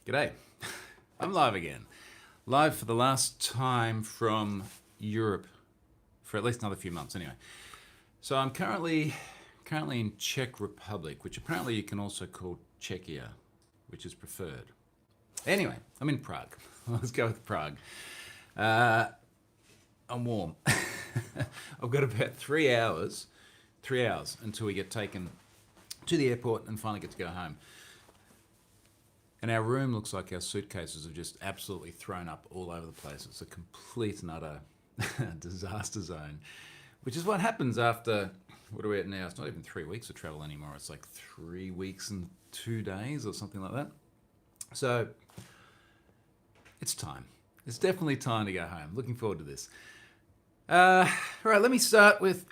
G'day. I'm live again. Live for the last time from Europe for at least another few months anyway. So I'm currently in Czech Republic, which apparently you can also call Czechia, which is preferred. Anyway, I'm in Prague. Let's go with Prague. I'm warm. I've got about 3 hours until we get taken to the airport and finally get to go home. And our room looks like our suitcases are just absolutely thrown up all over the place. It's a complete and utter disaster zone, which is what happens after, what are we at now? It's not even 3 weeks of travel anymore. It's like 3 weeks and 2 days or something like that. So it's time. It's definitely time to go home. Looking forward to this. All right, let me start with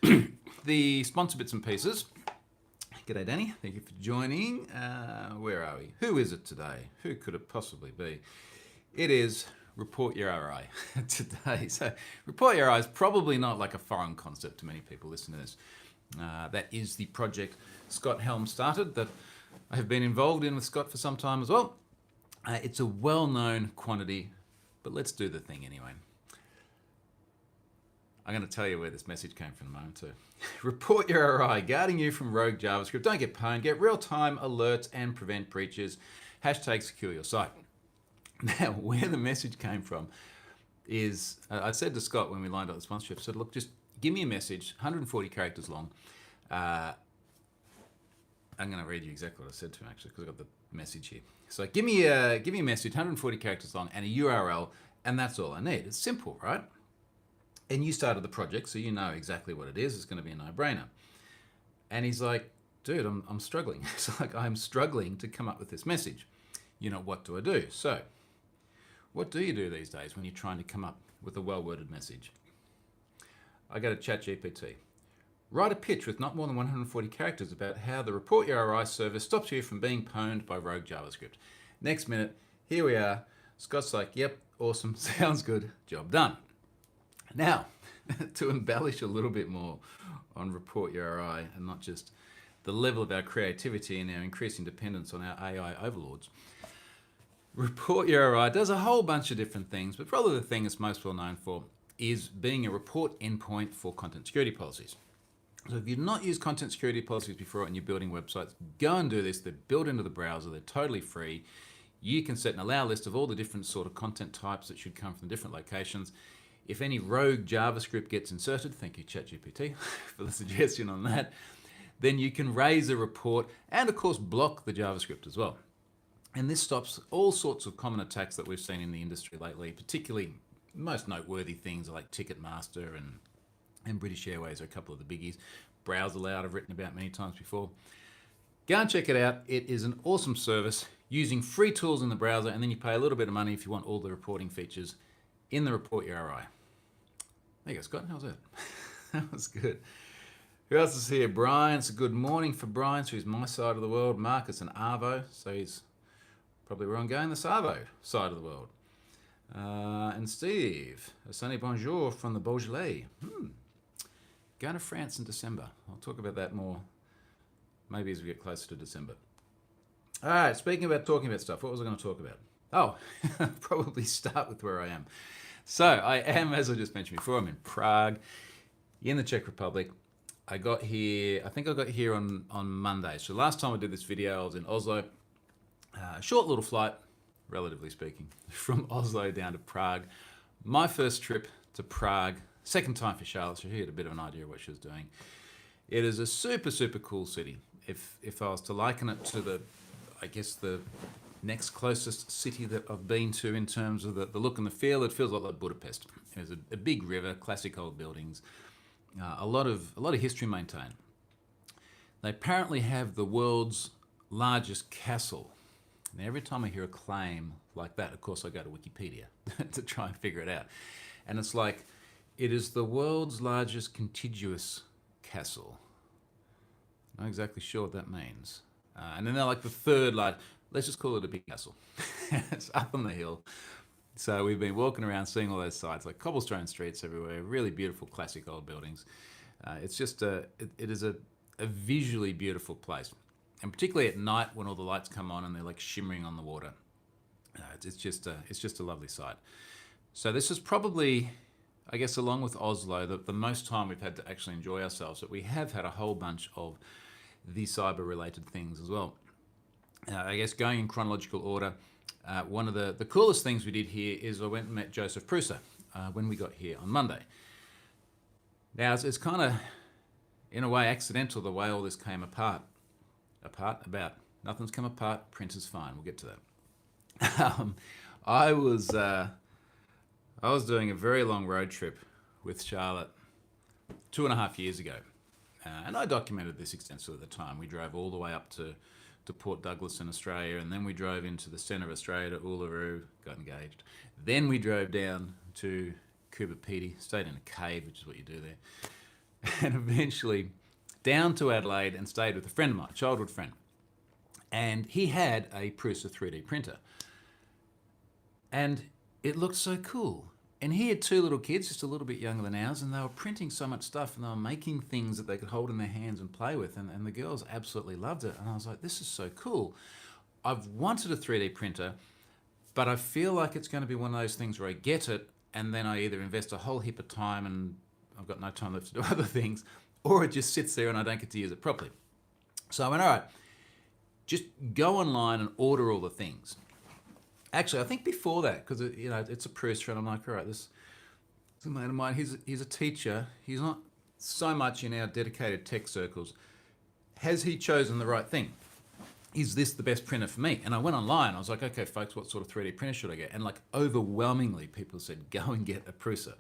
the sponsor bits and pieces. G'day, Danny. Thank you for joining. Where are we? Who is it today? Who could it possibly be? It is Report Your RI today. So Report Your RI is probably not like a foreign concept to many people listening to this. That is the project Scott Helm started that I have been involved in with Scott for some time as well. It's a well-known quantity, but let's do the thing anyway. I'm going to tell you where this message came from in a moment too. Report Your RI, guarding you from rogue JavaScript. Don't get pwned, get real-time alerts and prevent breaches. Hashtag secure your site. Now, where the message came from is, I said to Scott when we lined up the sponsorship, I said, look, just give me a message, 140 characters long. I'm going to read you exactly what I said to him actually, because I've got the message here. So give me a message, 140 characters long, and a URL, and that's all I need. It's simple, right? And you started the project, so you know exactly what it is. It's going to be a no-brainer. And he's like, dude, I'm struggling. It's like, I'm struggling to come up with this message. You know, what do I do? So what do you do these days when you're trying to come up with a well-worded message? I go to ChatGPT. Write a pitch with not more than 140 characters about how the Report Your RI service stops you from being pwned by rogue JavaScript. Next minute, here we are. Scott's like, yep, awesome, sounds good, job done. Now, to embellish a little bit more on Report Your RI and not just the level of our creativity and our increasing dependence on our AI overlords, Report Your RI does a whole bunch of different things, but probably the thing it's most well known for is being a report endpoint for content security policies. So if you've not used content security policies before and you're building websites, go and do this. They're built into the browser. They're totally free. You can set an allow list of all the different sort of content types that should come from different locations. If any rogue JavaScript gets inserted, thank you ChatGPT for the suggestion on that, then you can raise a report and of course block the JavaScript as well. And this stops all sorts of common attacks that we've seen in the industry lately, particularly most noteworthy things like Ticketmaster and British Airways are a couple of the biggies. Browse Aloud I've written about many times before. Go and check it out. It is an awesome service using free tools in the browser, and then you pay a little bit of money if you want all the reporting features in the Report Your RI. There you go, Scott. How's that? That was good. Who else is here? Brian. It's a good morning for Brian. So he's my side of the world. Marcus and Arvo. So he's probably where I'm going, the Savo side of the world. And Steve. A sunny bonjour from the Beaujolais. Going to France in December. I'll talk about that more maybe as we get closer to December. All right, speaking about talking about stuff, what was I going to talk about? Oh, probably start with where I am. So I am, as I just mentioned before, I'm in Prague, in the Czech Republic. I got here on Monday. So last time I did this video, I was in Oslo. Short little flight, relatively speaking, from Oslo down to Prague. My first trip to Prague, second time for Charlotte, so she had a bit of an idea of what she was doing. It is a super, super cool city. If I was to liken it to the next closest city that I've been to in terms of the look and the feel, it feels like Budapest. There's a big river, classic old buildings, a lot of history maintained. They apparently have the world's largest castle. Now, every time I hear a claim like that, of course, I go to Wikipedia to try and figure it out. And it's like, it is the world's largest contiguous castle. Not exactly sure what that means. And then they're like the third large. Let's just call it a big castle. It's up on the hill. So we've been walking around seeing all those sites, like cobblestone streets everywhere, really beautiful classic old buildings. It's just it is a visually beautiful place. And particularly at night when all the lights come on and they're like shimmering on the water. It's just a lovely site. So this is probably, I guess, along with Oslo, the most time we've had to actually enjoy ourselves. But we have had a whole bunch of the cyber-related things as well. I guess going in chronological order, one of the coolest things we did here is I went and met Joseph Prusa when we got here on Monday. Now, it's kind of, in a way, accidental the way all this came apart. Nothing's come apart, printer's fine. We'll get to that. I was doing a very long road trip with Charlotte 2.5 years ago. And I documented this extensively at the time. We drove all the way up to Port Douglas in Australia, and then we drove into the centre of Australia to Uluru, got engaged. Then we drove down to Coober Pedy, stayed in a cave, which is what you do there, and eventually down to Adelaide and stayed with a friend of mine, a childhood friend. And he had a Prusa 3D printer. And it looked so cool. And he had 2 little kids, just a little bit younger than ours, and they were printing so much stuff, and they were making things that they could hold in their hands and play with, and the girls absolutely loved it. And I was like, this is so cool. I've wanted a 3D printer, but I feel like it's going to be one of those things where I get it, and then I either invest a whole heap of time, and I've got no time left to do other things, or it just sits there and I don't get to use it properly. So I went, all right, just go online and order all the things. Actually, I think before that, because it's a Prusa, and I'm like, all right, this is a mate of mine. He's a teacher. He's not so much in our dedicated tech circles. Has he chosen the right thing? Is this the best printer for me? And I went online. I was like, okay, folks, what sort of 3D printer should I get? And like overwhelmingly, people said, go and get a Prusa.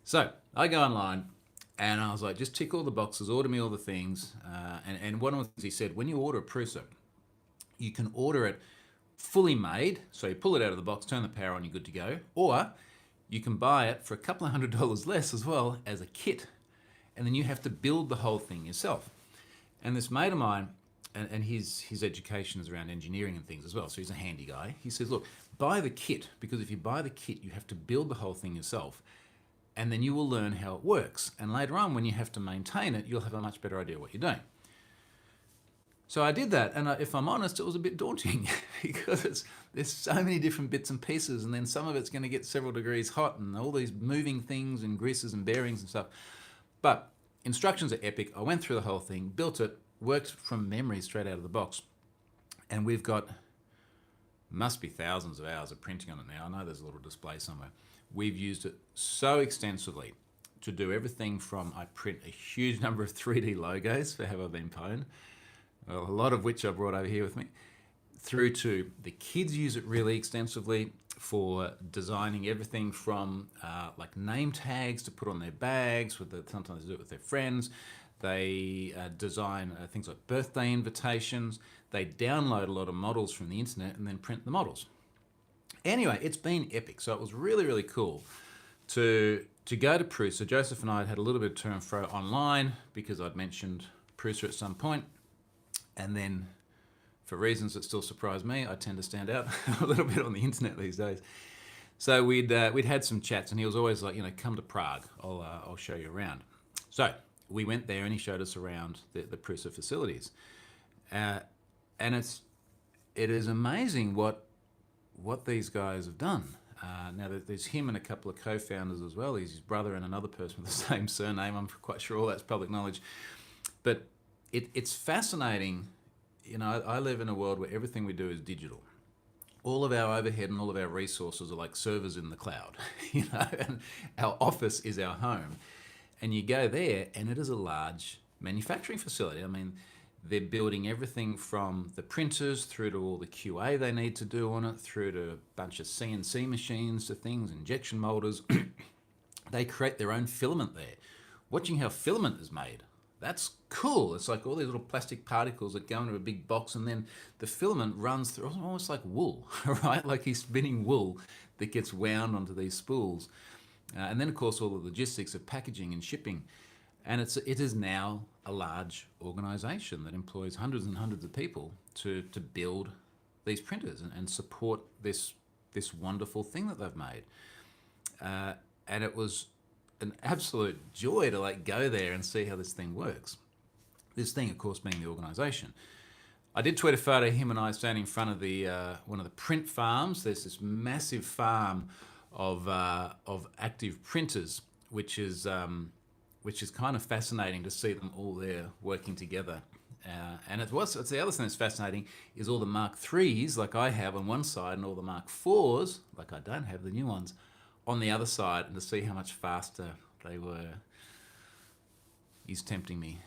So I go online, and I was like, just tick all the boxes, order me all the things. And one of the things he said, when you order a Prusa, you can order it fully made, so you pull it out of the box, turn the power on, you're good to go. Or you can buy it for a couple of $100 less as well as a kit, and then you have to build the whole thing yourself. And this mate of mine, and his education is around engineering and things as well, so he's a handy guy. He says, look, buy the kit, because if you buy the kit, you have to build the whole thing yourself, and then you will learn how it works. And later on, when you have to maintain it, you'll have a much better idea what you're doing. So I did that, and if I'm honest, it was a bit daunting because there's so many different bits and pieces, and then some of it's going to get several degrees hot, and all these moving things and greases and bearings and stuff. But instructions are epic. I went through the whole thing, built it, worked from memory straight out of the box, and we've got, must be thousands of hours of printing on it now. I know there's a little display somewhere. We've used it so extensively to do everything from, I print a huge number of 3D logos for Have I Been Pwned, a lot of which I brought over here with me, through to the kids use it really extensively for designing everything from like name tags to put on their bags. Sometimes they do it with their friends. They design things like birthday invitations. They download a lot of models from the internet and then print the models. Anyway, it's been epic. So it was really, really cool to go to Prusa. Joseph and I had a little bit of to and fro online because I'd mentioned Prusa at some point. And then, for reasons that still surprise me, I tend to stand out a little bit on the internet these days. So we'd had some chats, and he was always like, come to Prague. I'll show you around. So we went there, and he showed us around the Prusa facilities, and it is amazing what these guys have done. Now there's him and a couple of co-founders as well. He's his brother and another person with the same surname. I'm quite sure all that's public knowledge, but it's fascinating. I live in a world where everything we do is digital. All of our overhead and all of our resources are like servers in the cloud, and our office is our home. And you go there and it is a large manufacturing facility. I mean, they're building everything from the printers through to all the QA they need to do on it, through to a bunch of CNC machines to things, injection molders. They create their own filament there. Watching how filament is made, that's cool. It's like all these little plastic particles that go into a big box, and then the filament runs through, almost like wool, right? Like he's spinning wool that gets wound onto these spools. And then, of course, all the logistics of packaging and shipping. And it is now a large organisation that employs hundreds and hundreds of people to build these printers and support this wonderful thing that they've made. And it was an absolute joy to go there and see how this thing works. This thing, of course, being the organisation. I did tweet a photo of him and I standing in front of the one of the print farms. There's this massive farm of active printers, which is kind of fascinating to see them all there working together. And it's the other thing that's fascinating is all the Mark IIIs like I have on one side and all the Mark IVs like I don't have, the new ones, on the other side, and to see how much faster they were. He's tempting me.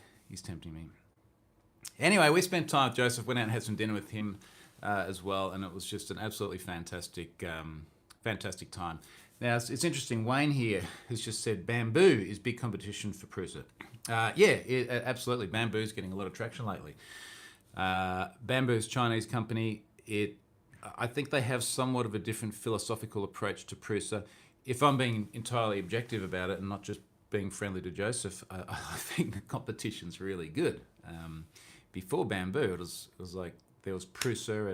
Anyway, we spent time with Joseph, went out and had some dinner with him as well, and it was just an absolutely fantastic time. Now, it's interesting, Wayne here has just said Bamboo is big competition for Prusa. Absolutely. Bamboo's getting a lot of traction lately. Bamboo's Chinese company. I think they have somewhat of a different philosophical approach to Prusa. If I'm being entirely objective about it and not just being friendly to Joseph, I think the competition's really good. Before Bamboo, it was like there was Prusa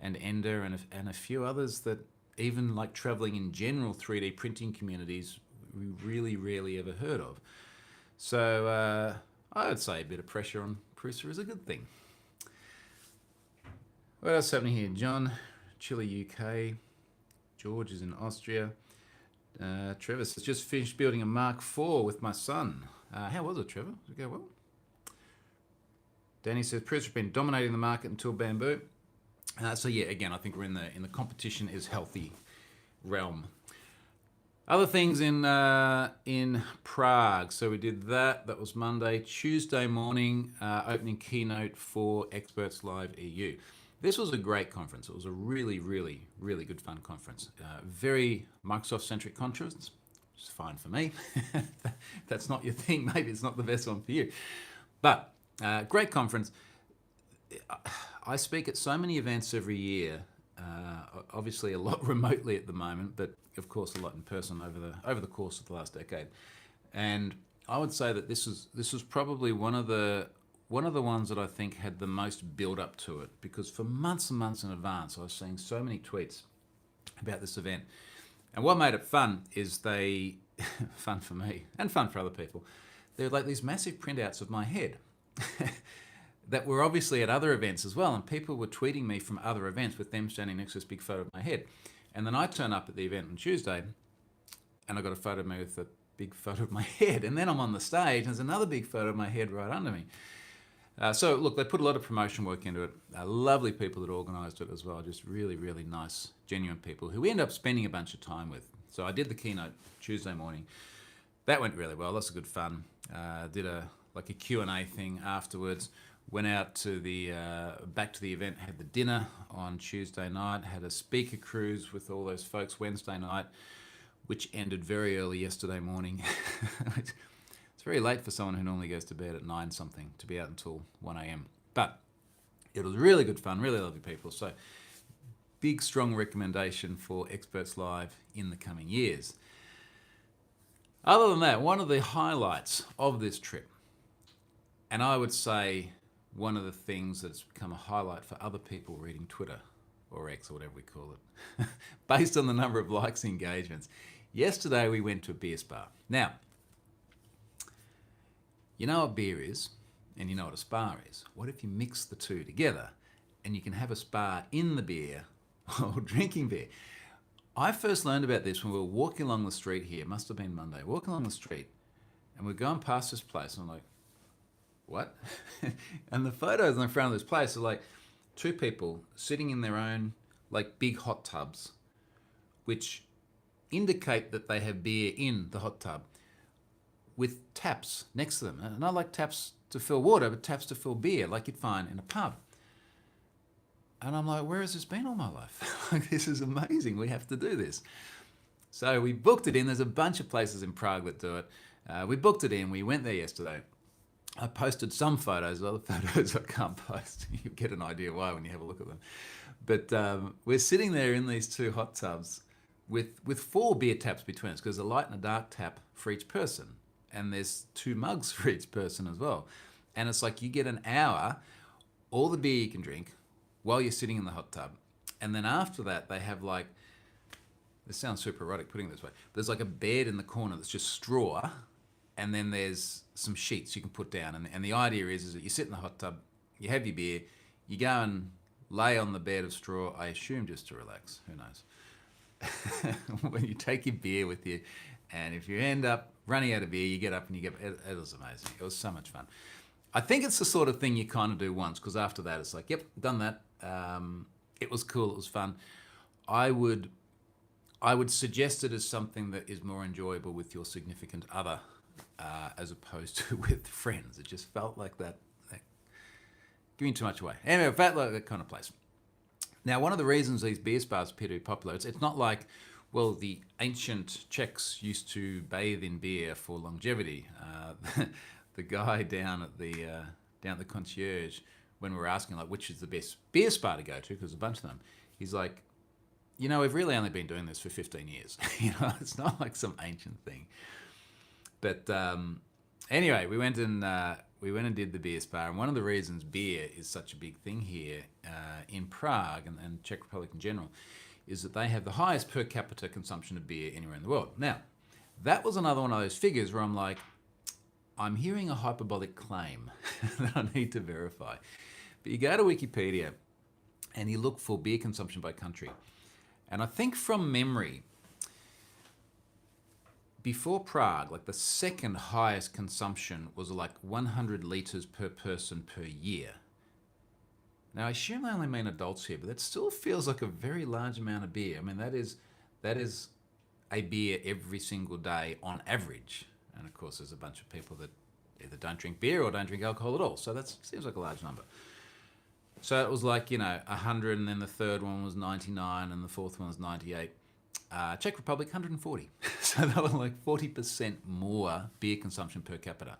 and Ender and a few others that even like traveling in general 3D printing communities we really rarely ever heard of. So I would say a bit of pressure on Prusa is a good thing. What else is happening here? John, Chile, UK. George is in Austria. Trevor has just finished building a Mark IV with my son. How was it, Trevor? Did it go well? Danny says Prusa has been dominating the market until Bamboo. So yeah, again, I think we're in the competition is healthy realm. Other things in Prague. So we did that. That was Monday. Tuesday morning, opening keynote for Experts Live EU. This was a great conference. It was a really, really, really good fun conference. Very Microsoft-centric conference, which is fine for me. That's not your thing. Maybe it's not the best one for you. But great conference. I speak at so many events every year. Obviously, a lot remotely at the moment, but of course, a lot in person over the course of the last decade. And I would say that this was probably one of the ones that I think had the most build up to it, because for months and months in advance, I was seeing so many tweets about this event. And what made it fun is fun for me and fun for other people, they're like these massive printouts of my head that were obviously at other events as well. And people were tweeting me from other events with them standing next to this big photo of my head. And then I turn up at the event on Tuesday and I got a photo of me with a big photo of my head. And then I'm on the stage and there's another big photo of my head right under me. So look, they put a lot of promotion work into it. Lovely people that organised it as well. Just really, really nice, genuine people who we end up spending a bunch of time with. So I did the keynote Tuesday morning. That went really well. Lots of good fun. Did a Q&A thing afterwards. Went out to back to the event. Had the dinner on Tuesday night. Had a speaker cruise with all those folks Wednesday night, which ended very early yesterday morning. It's very late for someone who normally goes to bed at 9 something to be out until 1 a.m. But it was really good fun, really lovely people. So big, strong recommendation for Experts Live in the coming years. Other than that, one of the highlights of this trip, and I would say one of the things that's become a highlight for other people reading Twitter, or X or whatever we call it, based on the number of likes and engagements. Yesterday we went to a beer spa. Now, you know what beer is, and you know what a spa is. What if you mix the two together and you can have a spa in the beer or drinking beer? I first learned about this when we were walking along the street here. It must have been Monday. Walking along the street, and we're going past this place, and I'm like, what? And the photos in the front of this place are like two people sitting in their own like big hot tubs, which indicate that they have beer in the hot tub, with taps next to them. And not like taps to fill water, but taps to fill beer, like you'd find in a pub. And I'm like, where has this been all my life? Like, this is amazing. We have to do this. So we booked it in. There's a bunch of places in Prague that do it. We booked it in. We went there yesterday. I posted some photos. Other photos I can't post. You get an idea why when you have a look at them. But we're sitting there in these two hot tubs with 4 beer taps between us, because there's a light and a dark tap for each person. And there's 2 mugs for each person as well. And it's like you get an hour, all the beer you can drink while you're sitting in the hot tub. And then after that, they have like, this sounds super erotic putting it this way, but there's like a bed in the corner that's just straw. And then there's some sheets you can put down. And the idea is that you sit in the hot tub, you have your beer, You go and lay on the bed of straw, I assume just to relax. Who knows? When you take your beer with you, and if you end up running out of beer, you get up and you get. It was amazing. It was so much fun. I think it's the sort of thing you kind of do once, because after that it's like, yep, done that. It was cool. It was fun. I would suggest it as something that is more enjoyable with your significant other, as opposed to with friends. It just felt like that giving too much away. Anyway, it felt like that kind of place. Now, one of the reasons these beer spas appear to be popular, it's not like, well, the ancient Czechs used to bathe in beer for longevity. The guy down at the concierge, when we were asking like which is the best beer spa to go to, because there's a bunch of them, he's like, we've really only been doing this for 15 years. It's not like some ancient thing. But anyway, we went and did the beer spa, and one of the reasons beer is such a big thing here in Prague and Czech Republic in general is that they have the highest per capita consumption of beer anywhere in the world. Now, that was another one of those figures where I'm like, I'm hearing a hyperbolic claim that I need to verify. But you go to Wikipedia and you look for beer consumption by country. And I think from memory, before Prague, like the second highest consumption was like 100 litres per person per year. Now, I assume they only mean adults here, but that still feels like a very large amount of beer. I mean, that is a beer every single day on average. And of course, there's a bunch of people that either don't drink beer or don't drink alcohol at all. So that seems like a large number. So it was like, 100, and then the third one was 99, and the fourth one was 98. Czech Republic, 140. So they were like 40% more beer consumption per capita.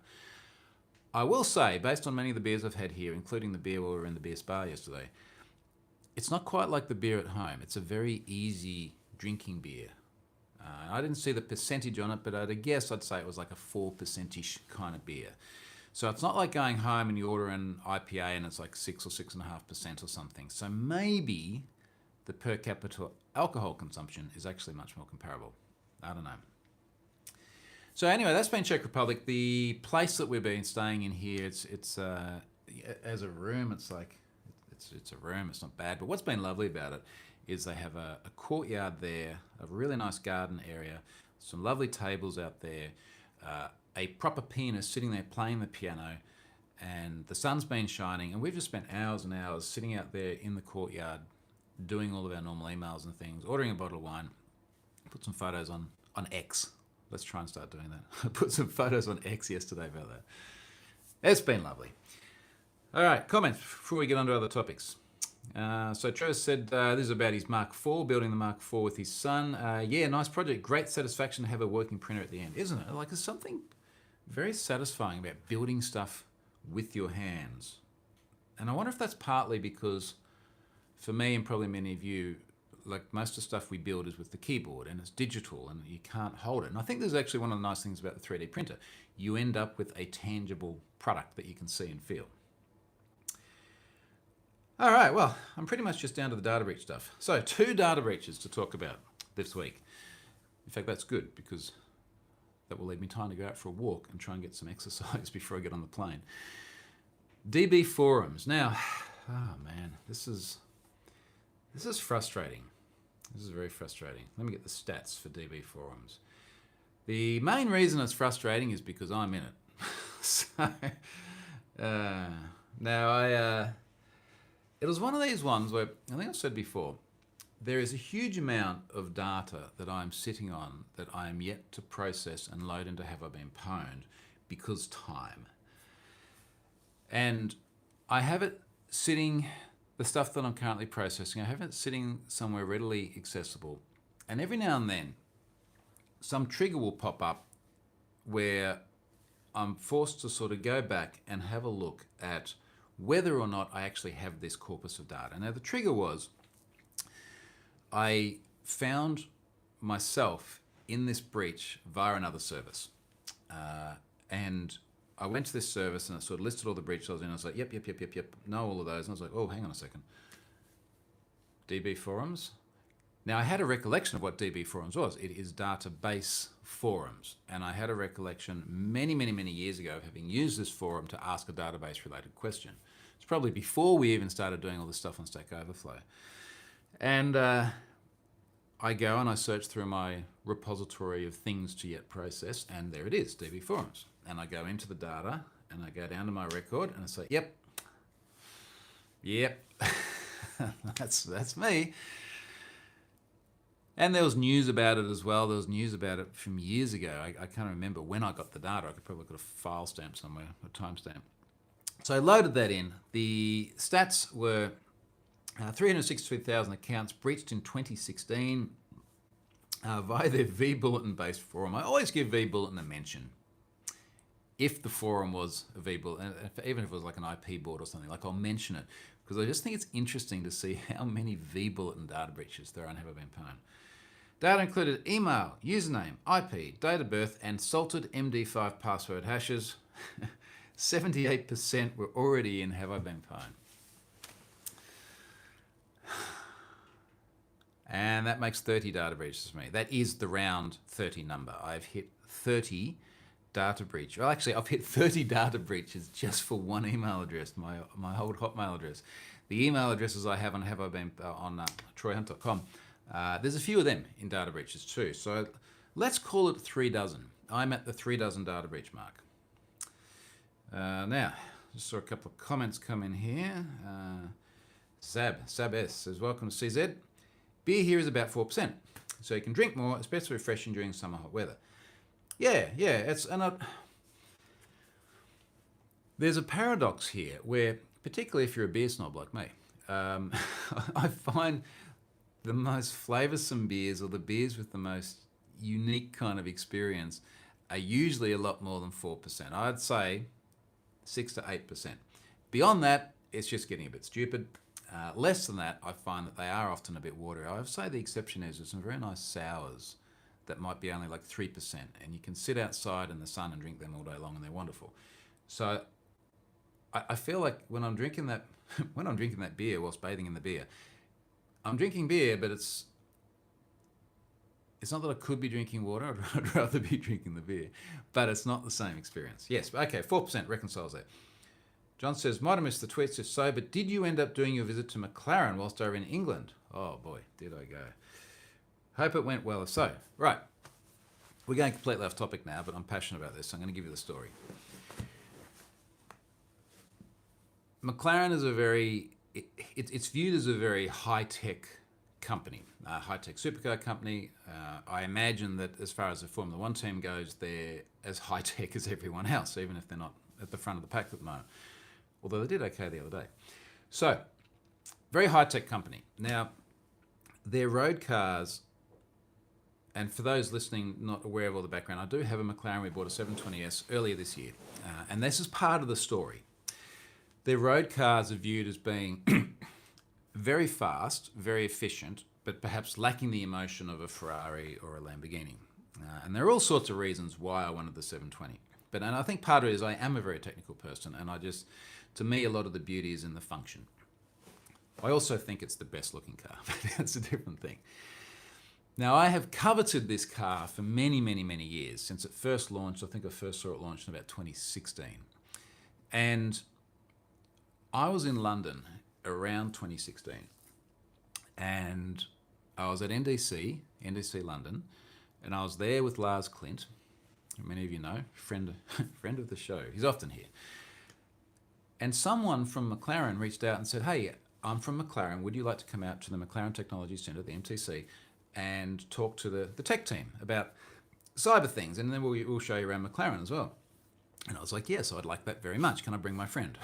I will say, based on many of the beers I've had here, including the beer while we were in the beer spa yesterday, it's not quite like the beer at home. It's a very easy drinking beer. I didn't see the percentage on it, but I'd say it was like a 4%-ish kind of beer. So it's not like going home and you order an IPA and it's like 6 or 6.5% or something. So maybe the per capita alcohol consumption is actually much more comparable. I don't know. So anyway, that's been Czech Republic. The place that we've been staying in here, it's as a room, it's like it's a room. It's not bad. But what's been lovely about it is they have a courtyard there, a really nice garden area, some lovely tables out there, a proper pianist sitting there playing the piano, and the sun's been shining, and we've just spent hours and hours sitting out there in the courtyard doing all of our normal emails and things, ordering a bottle of wine, put some photos on X. Let's try and start doing that. I put some photos on X yesterday about that. It's been lovely. All right, comments before we get on to other topics. So Trevor said this is about his Mark IV, building the Mark IV with his son. Yeah, nice project. Great satisfaction to have a working printer at the end, isn't it? Like, there's something very satisfying about building stuff with your hands. And I wonder if that's partly because, for me and probably many of you, like most of the stuff we build is with the keyboard and it's digital and you can't hold it. And I think there's actually one of the nice things about the 3D printer. You end up with a tangible product that you can see and feel. All right, well, I'm pretty much just down to the data breach stuff. So 2 data breaches to talk about this week. In fact, that's good because that will leave me time to go out for a walk and try and get some exercise before I get on the plane. DB forums. Now, oh man, this is frustrating. This is very frustrating. Let me get the stats for DB forums. The main reason it's frustrating is because I'm in it. So, now it was one of these ones where, I think I've said before, there is a huge amount of data that I'm sitting on that I am yet to process and load into Have I Been Pwned because time. And I have it sitting, the stuff that I'm currently processing, I have it sitting somewhere readily accessible. And every now and then, some trigger will pop up where I'm forced to sort of go back and have a look at whether or not I actually have this corpus of data. Now, the trigger was, I found myself in this breach via another service. And I went to this service and it sort of listed all the breaches I was in. I was like, yep, know all of those. And I was like, oh, hang on a second. DB forums? Now, I had a recollection of what DB forums was. It is database forums. And I had a recollection many years ago of having used this forum to ask a database-related question. It's probably before we even started doing all this stuff on Stack Overflow. And I go and I search through my repository of things to yet process, and there it is, DB Forums. And I go into the data, and I go down to my record, and I say, yep, that's me. And there was news about it as well. There was news about it from years ago. I can't remember when I got the data. I could probably got a file stamp somewhere, a timestamp. So I loaded that in. The stats were 362,000 accounts breached in 2016 via their vBulletin-based forum. I always give vBulletin a mention. If the forum was a vBulletin, even if it was like an IP board or something, like I'll mention it, because I just think it's interesting to see how many vBulletin data breaches there are on Have I Been Pwned. Data included email, username, IP, date of birth, and salted MD5 password hashes. 78% were already in Have I Been Pwned. And that makes 30 data breaches for me. That is the round 30 number. I've hit 30 data breach. Well, actually, I've hit 30 data breaches just for one email address, my old Hotmail address. The email addresses I have on troyhunt.com, there's a few of them in data breaches too. So let's call it 3 dozen. I'm at the 3 dozen data breach mark. Now, just saw a couple of comments come in here. Sab S says, welcome to CZ. Beer here is about 4%, so you can drink more, especially refreshing during summer hot weather. Yeah, there's a paradox here where, particularly if you're a beer snob like me, I find the most flavoursome beers, or the beers with the most unique kind of experience, are usually a lot more than 4%. I'd say 6 to 8%. Beyond that, it's just getting a bit stupid. Less than that, I find that they are often a bit watery. I would say the exception is there's some very nice sours that might be only like 3%, and you can sit outside in the sun and drink them all day long, and they're wonderful. So I feel like when I'm drinking that beer whilst bathing in the beer, I'm drinking beer, but it's not that I could be drinking water. I'd rather be drinking the beer, but it's not the same experience. Yes, okay, 4% reconciles that. John says, might have missed the tweets if so, but did you end up doing your visit to McLaren whilst over in England? Oh boy, did I go. Hope it went well if so. Right, we're going completely off topic now, but I'm passionate about this, so I'm going to give you the story. McLaren is it's viewed as a very high-tech company, a high-tech supercar company. I imagine that as far as the Formula One team goes, they're as high-tech as everyone else, even if they're not at the front of the pack at the moment. Although they did okay the other day. So, very high-tech company. Now, their road cars, and for those listening not aware of all the background, I do have a McLaren. We bought a 720S earlier this year. And this is part of the story. Their road cars are viewed as being very fast, very efficient, but perhaps lacking the emotion of a Ferrari or a Lamborghini. And there are all sorts of reasons why I wanted the 720. And I think part of it is I am a very technical person, and to me, a lot of the beauty is in the function. I also think it's the best looking car, but that's a different thing. Now, I have coveted this car for many, many, many years, since it first launched. I think I first saw it launched in about 2016. And I was in London around 2016, and I was at NDC London, and I was there with Lars Klint, who many of you know, friend of the show. He's often here. And someone from McLaren reached out and said, hey, I'm from McLaren. Would you like to come out to the McLaren Technology Centre, the MTC, and talk to the tech team about cyber things? And then we'll show you around McLaren as well. And I was like, yes, I'd like that very much. Can I bring my friend?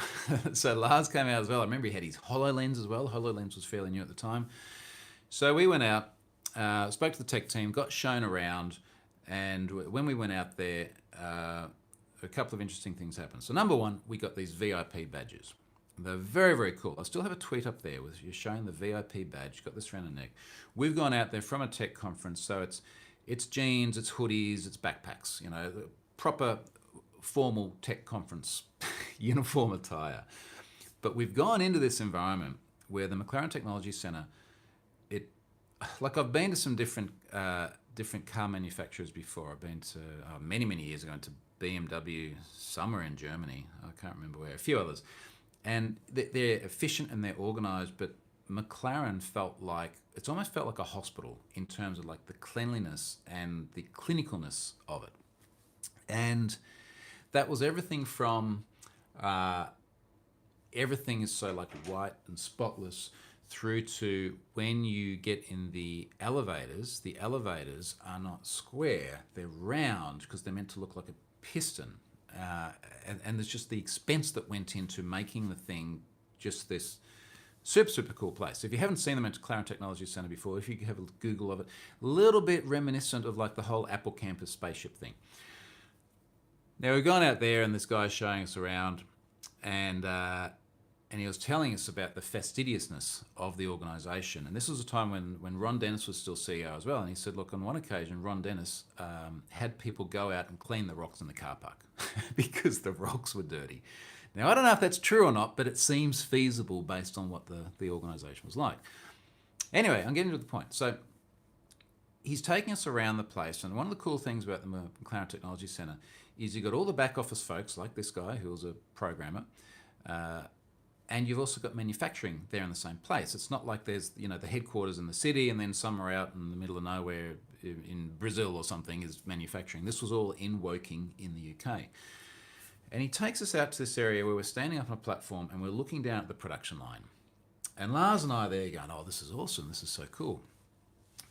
So Lars came out as well. I remember he had his HoloLens as well. HoloLens was fairly new at the time. So we went out, spoke to the tech team, got shown around. And when we went out there, a couple of interesting things happened. So number one, we got these VIP badges. They're very, very cool. I still have a tweet up there with you showing the VIP badge. Got this around the neck. We've gone out there from a tech conference, so it's jeans, it's hoodies, it's backpacks. You know, proper formal tech conference uniform attire. But we've gone into this environment where the McLaren Technology Centre, I've been to some different car manufacturers before. I've been to many, many years ago to BMW somewhere in Germany. I can't remember where. A few others. And they're efficient and they're organized, but McLaren it's almost felt like a hospital in terms of like the cleanliness and the clinicalness of it. And that was everything from everything is so like white and spotless through to when you get in the elevators are not square, they're round because they're meant to look like a piston. And there's just the expense that went into making the thing just this super cool place. If you haven't seen them at McLaren Technology Centre before, if you have a Google of it, a little bit reminiscent of like the whole Apple campus spaceship thing. Now we've gone out there and this guy's showing us around, and he was telling us about the fastidiousness of the organisation. And this was a time when Ron Dennis was still CEO as well. And he said, look, on one occasion, Ron Dennis had people go out and clean the rocks in the car park because the rocks were dirty. Now, I don't know if that's true or not, but it seems feasible based on what the organisation was like. Anyway, I'm getting to the point. So he's taking us around the place. And one of the cool things about the McLaren Technology Centre is you've got all the back office folks like this guy who was a programmer, and you've also got manufacturing there in the same place. It's not like there's, the headquarters in the city and then somewhere out in the middle of nowhere in Brazil or something is manufacturing. This was all in Woking in the UK. And he takes us out to this area where we're standing up on a platform and we're looking down at the production line. And Lars and I are there going, oh, this is awesome. This is so cool.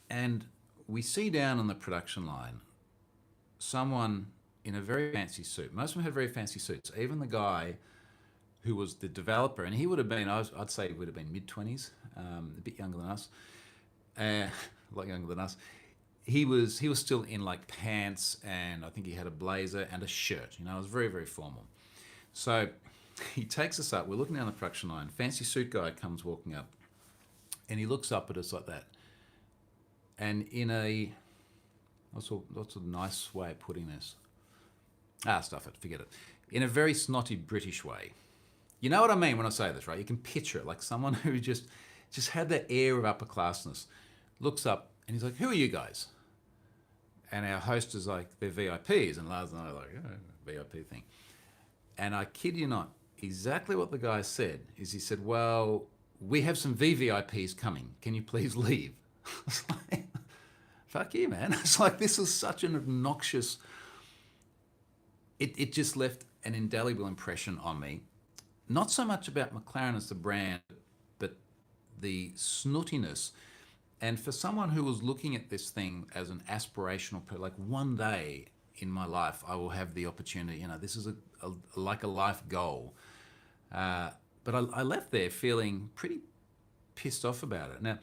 And we see down on the production line someone in a very fancy suit. Most of them had very fancy suits. Even the guy who was the developer, and he would have been, I'd say he would have been mid-20s, a bit younger than us, a lot younger than us. He was still in like pants, and I think he had a blazer and a shirt. It was very, very formal. So he takes us up. We're looking down the production line. Fancy suit guy comes walking up, and he looks up at us like that. And in a, what's a nice way of putting this? Stuff it, forget it. In a very snotty British way. You know what I mean when I say this, right? You can picture it like someone who just had that air of upperclassness, looks up and he's like, who are you guys? And our host is like, they're VIPs. And Lars and I are like, VIP thing. And I kid you not, exactly what the guy said is he said, well, we have some VVIPs coming. Can you please leave? I was like, fuck you, man. It's like, this is such an obnoxious, it just left an indelible impression on me. Not so much about McLaren as the brand, but the snootiness. And for someone who was looking at this thing as an aspirational, like one day in my life, I will have the opportunity, this is like a life goal. But I left there feeling pretty pissed off about it. Now,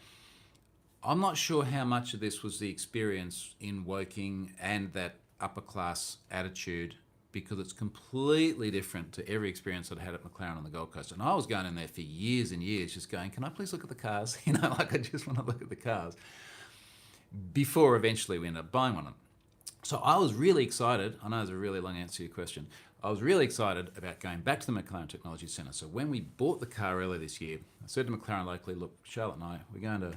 I'm not sure how much of this was the experience in Woking and that upper class attitude, because it's completely different to every experience I'd had at McLaren on the Gold Coast. And I was going in there for years and years just going, can I please look at the cars? I just want to look at the cars. Before eventually we ended up buying one of them. So I was really excited. I know it's a really long answer to your question. I was really excited about going back to the McLaren Technology Centre. So when we bought the car earlier this year, I said to McLaren locally, look, Charlotte and I, we're going to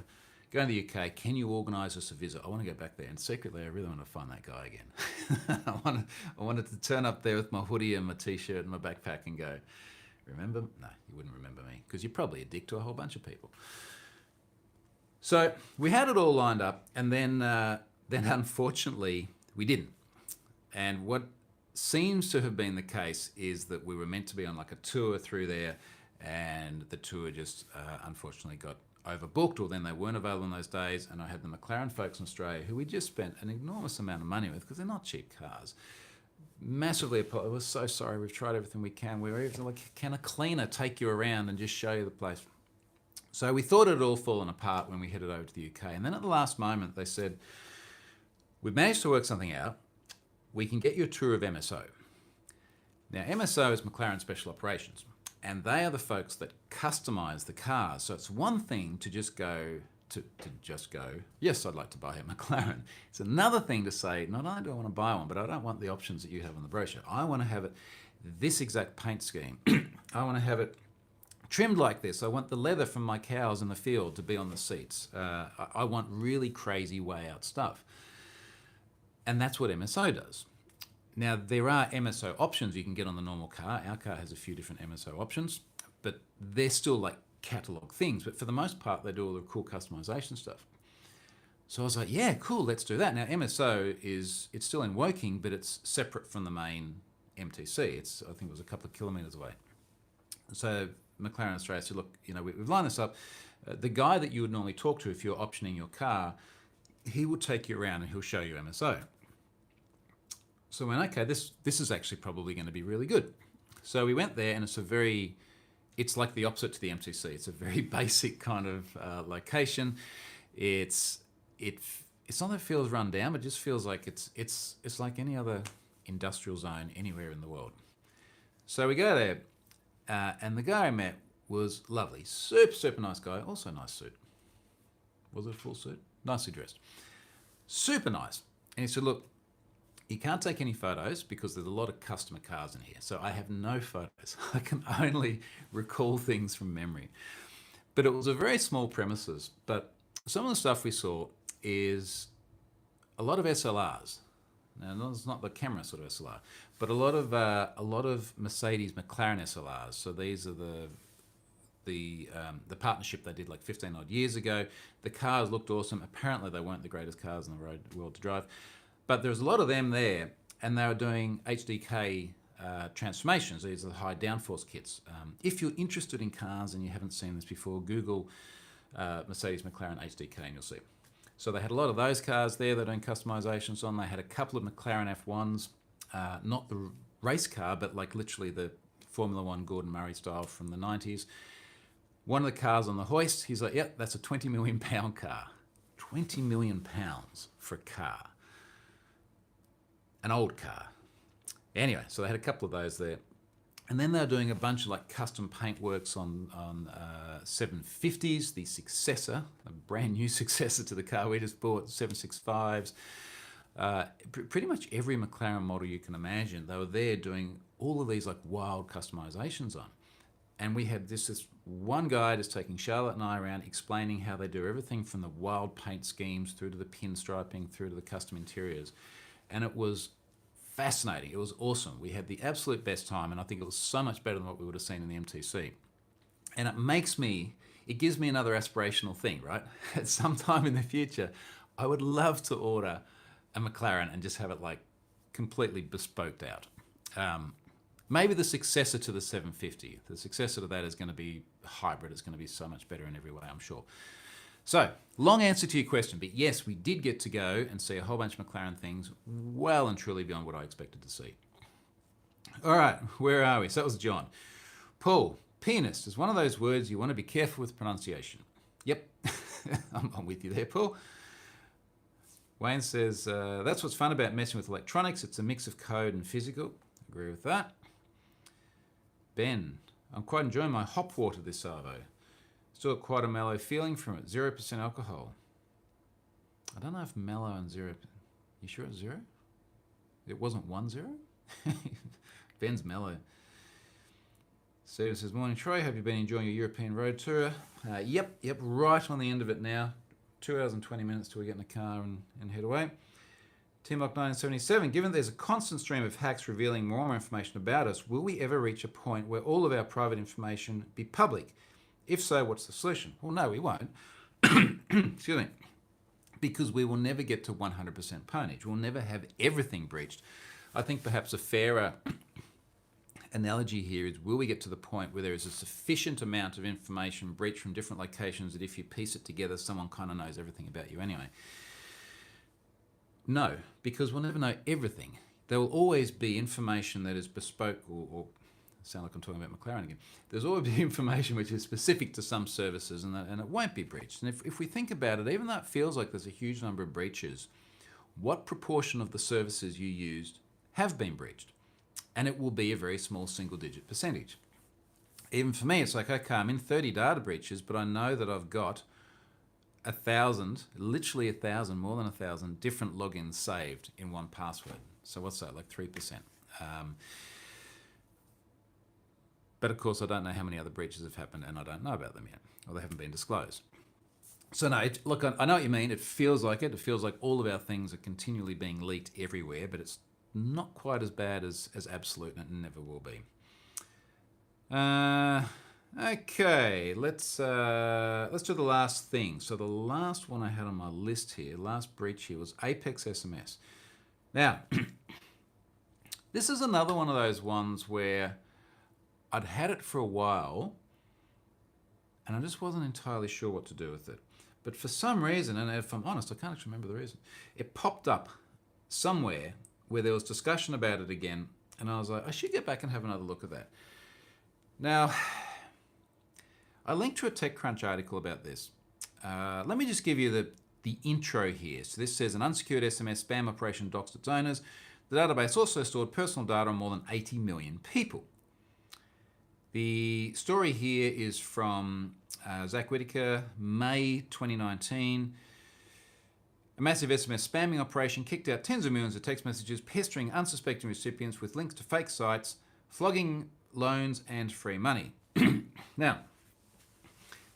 the UK. Can you organise us a visit? I want to go back there. And secretly, I really want to find that guy again. I wanted to turn up there with my hoodie and my T-shirt and my backpack and go, remember? No, you wouldn't remember me because you're probably a dick to a whole bunch of people. So we had it all lined up, and then unfortunately we didn't. And what seems to have been the case is that we were meant to be on like a tour through there, and the tour just unfortunately got overbooked, or then they weren't available in those days. And I had the McLaren folks in Australia who we just spent an enormous amount of money with because they're not cheap cars. Massively, we're so sorry. We've tried everything we can. We were even like, can a cleaner take you around and just show you the place? So we thought it had all fallen apart when we headed over to the UK. And then at the last moment, they said, we've managed to work something out. We can get you a tour of MSO. Now, MSO is McLaren Special Operations, and they are the folks that customize the cars. So it's one thing to just go, yes, I'd like to buy a McLaren. It's another thing to say, not only do I want to buy one, but I don't want the options that you have on the brochure. I want to have it this exact paint scheme. I want to have it trimmed like this. I want the leather from my cows in the field to be on the seats. I want really crazy way out stuff. And that's what MSO does. Now, there are MSO options you can get on the normal car. Our car has a few different MSO options, they're still like catalog things, but for the most part, they do all the cool customization stuff. So I was like, yeah, cool, let's do that. Now, MSO it's still in Woking, but it's separate from the main MTC. I think it was a couple of kilometres away. So McLaren Australia said, look, we've lined this up. The guy that you would normally talk to if you're optioning your car, he will take you around and he'll show you MSO. So I went, okay, this is actually probably going to be really good. So we went there, and it's like the opposite to the MTC. It's a very basic kind of location. It's not that it feels run down, but it just feels like it's like any other industrial zone anywhere in the world. So we go there, and the guy I met was lovely, super nice guy, also nice suit. Was it a full suit? Nicely dressed, super nice. And he said, look, you can't take any photos because there's a lot of customer cars in here. So I have no photos. I can only recall things from memory. But it was a very small premises. But some of the stuff we saw is a lot of SLRs. Now, it's not the camera sort of SLR, but a lot of Mercedes McLaren SLRs. So these are the partnership they did like 15 odd years ago. The cars looked awesome. Apparently, they weren't the greatest cars in the world to drive. But there's a lot of them there, and they were doing HDK transformations. These are the high downforce kits. If you're interested in cars and you haven't seen this before, Google Mercedes McLaren HDK and you'll see. So they had a lot of those cars there they're doing customizations on. They had a couple of McLaren F1s, not the race car, but like literally the Formula One Gordon Murray style from the 90s. One of the cars on the hoist, he's like, yep, that's a 20 million pound car. 20 million pounds for a car. An old car. Anyway, so they had a couple of those there. And then they were doing a bunch of like custom paintworks on 750s, the successor, a brand new successor to the car we just bought, 765s. Pretty much every McLaren model you can imagine, they were there doing all of these like wild customizations on. And we had this one guy just taking Charlotte and I around explaining how they do everything from the wild paint schemes through to the pinstriping, through to the custom interiors. And it was fascinating. It was awesome. We had the absolute best time, and I think it was so much better than what we would have seen in the MTC. And it gives me another aspirational thing, right? At some time in the future, I would love to order a McLaren and just have it like completely bespoked out. Maybe the successor to the 750. The successor to that is going to be hybrid. It's going to be so much better in every way, I'm sure. So, long answer to your question, but yes, we did get to go and see a whole bunch of McLaren things well and truly beyond what I expected to see. All right, where are we? So that was John. Paul, pianist is one of those words you want to be careful with pronunciation. Yep, I'm with you there, Paul. Wayne says, that's what's fun about messing with electronics. It's a mix of code and physical. Agree with that. Ben, I'm quite enjoying my hop water this Savo. Still quite a mellow feeling from it. 0% alcohol. I don't know if mellow and 0. You sure it's 0? It wasn't 1-0? Ben's mellow. Steven says, morning Troy, hope you've been enjoying your European road tour. Yep, right on the end of it now. 2 hours and 20 minutes till we get in the car and head away. Timlock 977, given there's a constant stream of hacks revealing more and more information about us, will we ever reach a point where all of our private information be public? If so, what's the solution? Well, no, we won't. Excuse me. Because we will never get to 100% pwnage. We'll never have everything breached. I think perhaps a fairer analogy here is, will we get to the point where there is a sufficient amount of information breached from different locations that if you piece it together, someone kind of knows everything about you anyway? No, because we'll never know everything. There will always be information that is bespoke or sound like I'm talking about McLaren again. There's always be information which is specific to some services and it won't be breached. And if we think about it, even though it feels like there's a huge number of breaches, what proportion of the services you used have been breached? And it will be a very small single-digit percentage. Even for me, it's like, okay, I'm in 30 data breaches, but I know that I've got 1,000, literally 1,000, more than 1,000 different logins saved in one password. So what's that, like 3%? But of course, I don't know how many other breaches have happened, and I don't know about them yet, or they haven't been disclosed. So no, look, I know what you mean. It feels like it. It feels like all of our things are continually being leaked everywhere, but it's not quite as bad as absolute, and it never will be. Okay, let's do the last thing. So the last one I had on my list here, last breach here, was Apex SMS. Now, this is another one of those ones where I'd had it for a while, and I just wasn't entirely sure what to do with it. But for some reason, and if I'm honest, I can't actually remember the reason, it popped up somewhere where there was discussion about it again, and I was like, I should get back and have another look at that. Now, I linked to a TechCrunch article about this. Let me just give you the intro here. So this says an unsecured SMS spam operation doxed its owners. The database also stored personal data on more than 80 million people. The story here is from Zach Whitaker, May 2019. A massive SMS spamming operation kicked out tens of millions of text messages, pestering unsuspecting recipients with links to fake sites, flogging loans and free money. Now,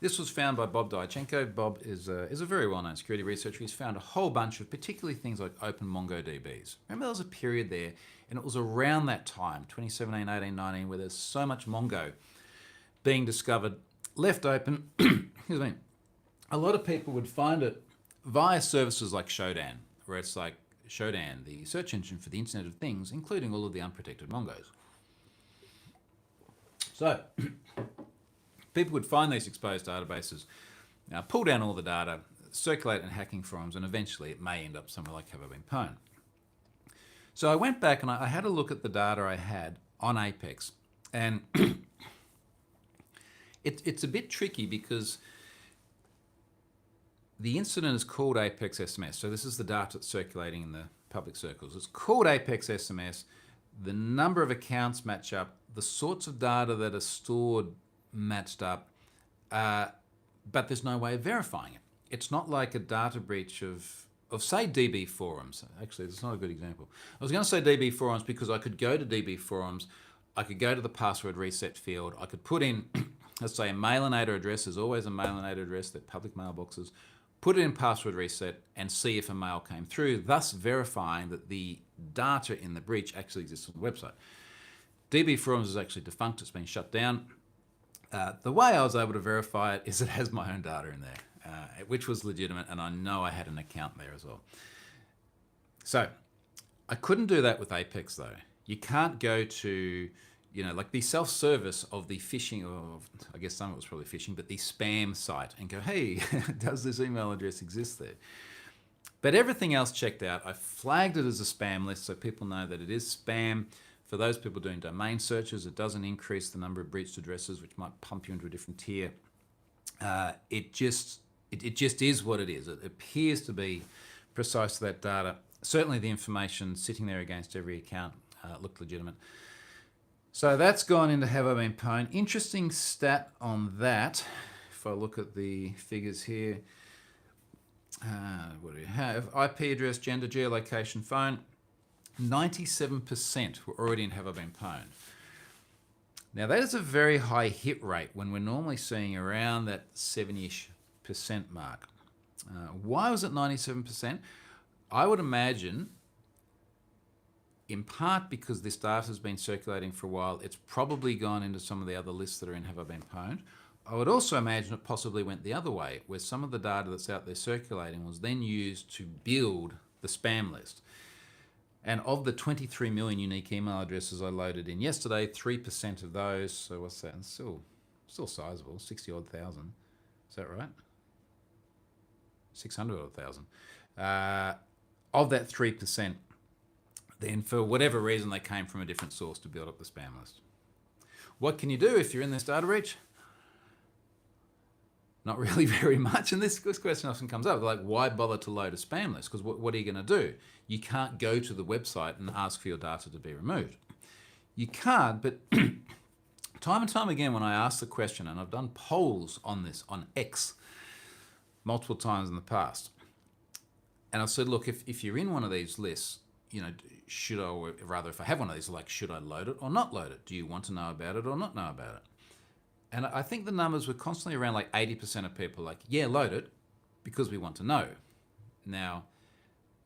this was found by Bob Diachenko. Bob is a very well-known security researcher. He's found a whole bunch of particularly things like open MongoDBs. Remember there was a period there, and it was around that time, 2017, 18, 19, where there's so much Mongo being discovered, left open. Excuse me. A lot of people would find it via services like Shodan, where it's like Shodan, the search engine for the Internet of Things, including all of the unprotected Mongos. So, people would find these exposed databases, pull down all the data, circulate in hacking forums, and eventually it may end up somewhere like Have I Been Pwned. So I went back and I had a look at the data I had on Apex, and it's a bit tricky because the incident is called Apex SMS. So this is the data that's circulating in the public circles. It's called Apex SMS. The number of accounts match up. The sorts of data that are stored matched up, but there's no way of verifying it. It's not like a data breach of say DB forums. Actually, that's not a good example. I was going to say DB forums because I could go to DB forums, I could go to the password reset field, I could put in, let's say a mailinator address. There's always a mailinator address, they're public mailboxes. Put it in password reset and see if a mail came through, thus verifying that the data in the breach actually exists on the website. DB forums is actually defunct, it's been shut down. The way I was able to verify it is it has my own data in there, which was legitimate, and I know I had an account there as well. So I couldn't do that with Apex though. You can't go to, like the self-service of the phishing, or I guess some of it was probably phishing, but the spam site and go, hey, does this email address exist there? But everything else checked out. I flagged it as a spam list so people know that it is spam. For those people doing domain searches, it doesn't increase the number of breached addresses, which might pump you into a different tier. It just is what it is. It appears to be precise to that data. Certainly the information sitting there against every account looked legitimate. So that's gone into Have I Been Pwned. Interesting stat on that. If I look at the figures here, what do we have? IP address, gender, geolocation, phone. 97% were already in Have I Been Pwned. Now that is a very high hit rate when we're normally seeing around that 70-ish% mark. Why was it 97%? I would imagine, in part because this data has been circulating for a while, it's probably gone into some of the other lists that are in Have I Been Pwned. I would also imagine it possibly went the other way, where some of the data that's out there circulating was then used to build the spam list. And of the 23 million unique email addresses I loaded in yesterday, 3% of those, so what's that? It's still sizable, 60-odd thousand. Is that right? 600-odd thousand. Of that 3%, then for whatever reason, they came from a different source to build up the spam list. What can you do if you're in this data breach? Not really very much. And this question often comes up, like, why bother to load a spam list? Because what are you going to do? You can't go to the website and ask for your data to be removed. You can't, but time and time again when I ask the question, and I've done polls on this on X multiple times in the past, and I said, look, if you're in one of these lists, should I, or rather if I have one of these, like, should I load it or not load it? Do you want to know about it or not know about it? And I think the numbers were constantly around like 80% of people like, yeah, load it because we want to know. Now,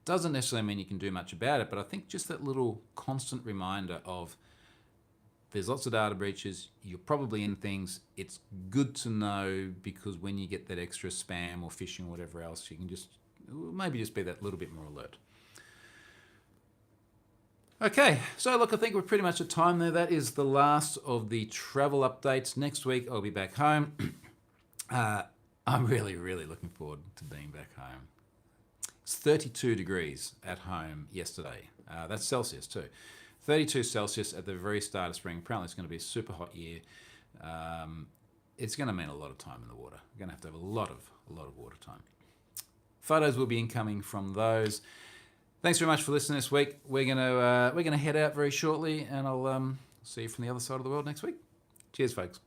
doesn't necessarily mean you can do much about it, but I think just that little constant reminder of There's lots of data breaches. You're probably in things. It's good to know because when you get that extra spam or phishing or whatever else, you can just maybe just be that little bit more alert. Okay, so look, I think we're pretty much at time there. That is the last of the travel updates. Next week, I'll be back home. I'm really, really looking forward to being back home. It's 32 degrees at home yesterday. That's Celsius too. 32 Celsius at the very start of spring. Apparently it's going to be a super hot year. It's going to mean a lot of time in the water. We're going to have a lot of water time. Photos will be incoming from those. Thanks very much for listening this week. We're gonna head out very shortly, and I'll see you from the other side of the world next week. Cheers, folks.